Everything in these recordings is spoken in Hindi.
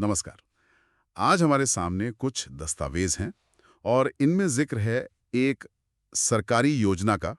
नमस्कार। आज हमारे सामने कुछ दस्तावेज हैं और इनमें जिक्र है एक सरकारी योजना का।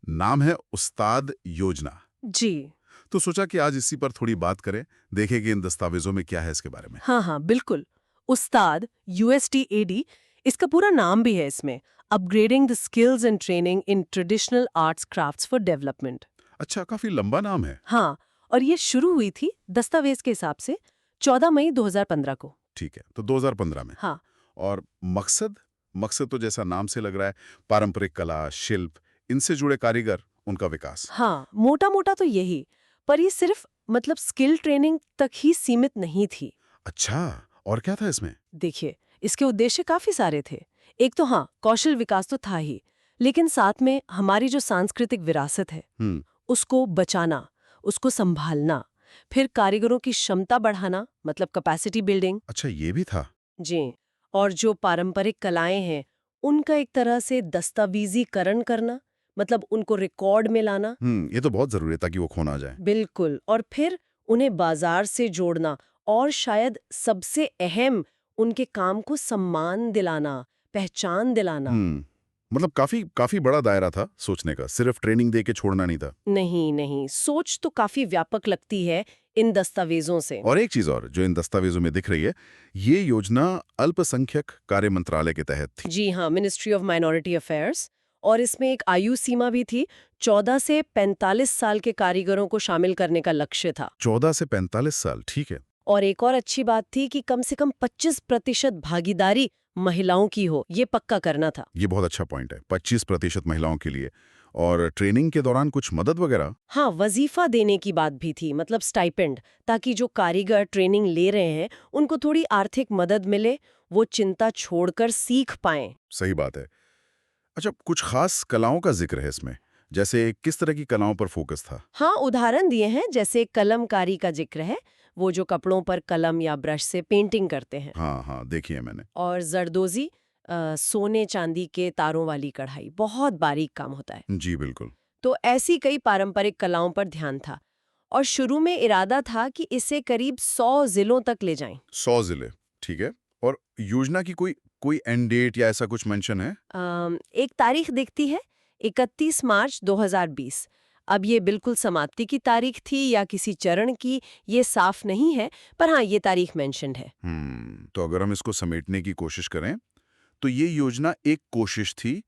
नाम है उस्ताद योजना। जी। तो सोचा कि आज इसी पर थोड़ी बात करें, देखें कि इन दस्तावेजों में क्या है इसके बारे में। हाँ हाँ, बिल्कुल। उस्ताद USTAD, इसका पूरा नाम भी है इसमें, upgrading the skills and training in traditional arts crafts for development. अच्छा, काफी लंबा नाम है। हाँ, और ये शुरू हुई थी दस्तावेज के हिसाब से 14 मई 2015 को। ठीक है, तो 2015 में। हाँ। और मकसद मकसद तो जैसा नाम से लग रहा है, पारंपरिक कला, शिल्प, इनसे जुड़े कारीगर, उनका विकास। हाँ, मोटा मोटा तो यही, पर ये सिर्फ स्किल ट्रेनिंग तक ही सीमित नहीं थी। अच्छा, और क्या था इसमें? देखिए, इसके उद्देश्य काफी सारे थे। एक तो हाँ, कौशल विकास तो था ही, लेकिन साथ में हमारी जो सांस्कृतिक विरासत है हम्म। उसको बचाना, उसको संभालना, फिर कारीगरों की क्षमता बढ़ाना, कैपेसिटी बिल्डिंग। अच्छा, ये भी था। जी। और जो पारंपरिक कलाएं हैं उनका एक तरह से दस्तावेजीकरण करना, उनको रिकॉर्ड में लाना। ये तो बहुत जरूरी है ताकि वो खो ना जाए। बिल्कुल। और फिर उन्हें बाजार से जोड़ना, और शायद सबसे अहम, उनके काम को सम्मान दिलाना, पहचान दिलाना। मतलब काफी काफी बड़ा दायरा था सोचने का, सिर्फ ट्रेनिंग दे के छोड़ना नहीं था। नहीं नहीं, सोच तो काफी व्यापक लगती है इन दस्तावेजों से। और एक चीज और जो इन दस्तावेजों में दिख रही है, ये योजना अल्पसंख्यक कार्य मंत्रालय के तहत थी। जी हाँ, मिनिस्ट्री ऑफ माइनॉरिटी अफेयर्स। और इसमें एक आयु सीमा भी थी, 14 से 45 साल के कारीगरों को शामिल करने का लक्ष्य था। 14 से 45 साल, ठीक है। और एक और अच्छी बात थी कि कम से कम 25% भागीदारी महिलाओं की हो, ये पक्का करना था। ये बहुत अच्छा पॉइंट है, 25% महिलाओं के लिए। और ट्रेनिंग के दौरान कुछ मदद वगैरह? हाँ, वजीफा देने की बात भी थी, स्टाइपेंड, ताकि जो कारीगर ट्रेनिंग ले रहे हैं उनको थोड़ी आर्थिक मदद मिले, वो चिंता छोड़कर सीख पाएं। सही बात है। अच्छा, कुछ खास कलाओं का जिक्र है इसमें, जैसे किस तरह की कलाओं पर फोकस था? हाँ, उदाहरण दिए हैं, जैसे कलमकारी का जिक्र है, वो जो कपड़ों पर कलम या ब्रश से पेंटिंग करते हैं। हाँ हाँ, देखी है मैंने। और जरदोजी, सोने चांदी के तारों वाली कढ़ाई, बहुत बारीक काम होता है। जी बिल्कुल। तो ऐसी कई पारंपरिक कलाओं पर ध्यान था, और शुरू में इरादा था कि इसे करीब 100 जिलों तक ले जाएं। 100 जिले, ठीक है। और योजना की कोई कोई एंड डेट या ऐसा कुछ मेंशन है? एक तारीख दिखती है, 31 मार्च 2020। अब ये बिल्कुल समाप्ति की तारीख थी या किसी चरण की, ये साफ नहीं है, पर हाँ, ये तारीख मेंशन्ड है। तो अगर हम इसको समेटने की कोशिश करें, तो ये योजना एक कोशिश थी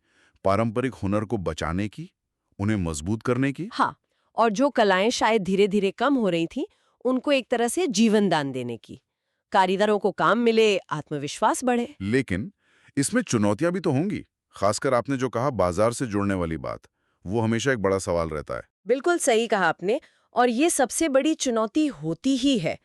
पारंपरिक हुनर को बचाने की, उन्हें मजबूत करने की। हाँ, और जो कलाएं शायद धीरे धीरे कम हो रही थी, उनको एक तरह से जीवन दान देने की। कारीगरों को काम मिले, आत्मविश्वास बढ़े। लेकिन इसमें चुनौतियां भी तो होंगी, खासकर आपने जो कहा बाजार से जुड़ने वाली बात, वो हमेशा एक बड़ा सवाल रहता है। बिल्कुल सही कहा आपने, और ये सबसे बड़ी चुनौती होती ही है।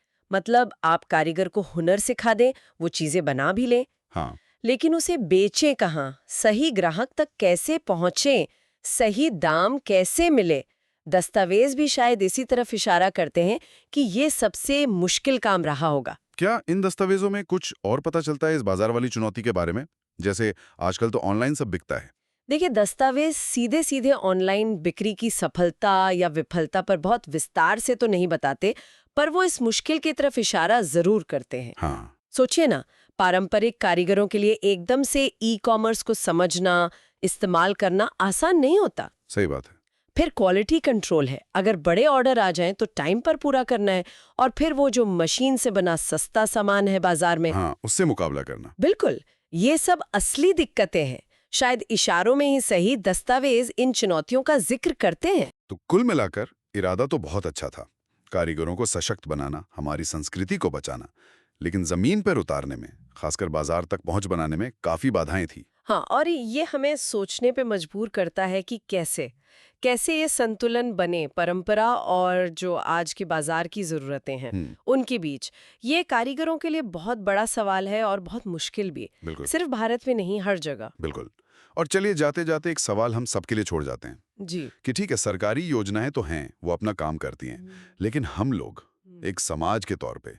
आप कारीगर को हुनर सिखा दें, वो चीजें बना भी लें, हाँ। लेकिन उसे बेचें कहाँ, सही ग्राहक तक कैसे पहुंचे, सही दाम कैसे मिले। दस्तावेज भी शायद इसी तरफ इशारा करते हैं कि ये सबसे मुश्किल काम रहा होगा। क्या इन दस्तावेजों में कुछ और पता चलता है इस बाजार वाली चुनौती के बारे में? जैसे आजकल तो ऑनलाइन सब बिकता है। देखिए, दस्तावेज सीधे सीधे ऑनलाइन बिक्री की सफलता या विफलता पर बहुत विस्तार से तो नहीं बताते, पर वो इस मुश्किल की तरफ इशारा जरूर करते हैं। हाँ। सोचिए ना, पारंपरिक कारीगरों के लिए एकदम से ई-कॉमर्स को समझना, इस्तेमाल करना आसान नहीं होता। सही बात है। फिर क्वालिटी कंट्रोल है, अगर बड़े ऑर्डर आ जाएं तो टाइम पर पूरा करना है, और फिर वो जो मशीन से बना सस्ता सामान है बाजार में। हाँ, उससे मुकाबला करना। बिल्कुल, ये सब असली दिक्कतें हैं। शायद इशारों में ही सही, दस्तावेज इन चुनौतियों का जिक्र करते हैं। तो कुल मिलाकर इरादा तो बहुत अच्छा था, कारीगरों को सशक्त बनाना, हमारी संस्कृति को बचाना। लेकिन जमीन पर उतारने में, खासकर बाजार तक पहुंच बनाने में काफी बाधाएं थी। हाँ, और ये हमें सोचने पे मजबूर करता है कि कैसे कैसे ये संतुलन बने परंपरा और जो आज की बाजार की जरूरतें हैं उनके बीच। ये कारीगरों के लिए बहुत बड़ा सवाल है और बहुत मुश्किल भी। बिल्कुल। सिर्फ भारत में नहीं, हर जगह। बिल्कुल। और चलिए जाते जाते एक सवाल हम सबके लिए छोड़ जाते हैं जी। कि ठीक है, सरकारी योजनाएं तो हैं, वो अपना काम करती हैं, लेकिन हम लोग एक समाज के तौर पे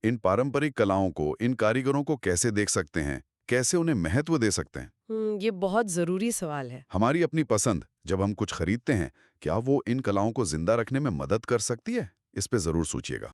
इन पारंपरिक कलाओं को, इन कारीगरों को कैसे देख सकते हैं, कैसे उन्हें महत्व दे सकते हैं? ये बहुत जरूरी सवाल है। हमारी अपनी पसंद जब हम कुछ खरीदते हैं, क्या वो इन कलाओं को जिंदा रखने में मदद कर सकती है? इस पे जरूर सोचिएगा।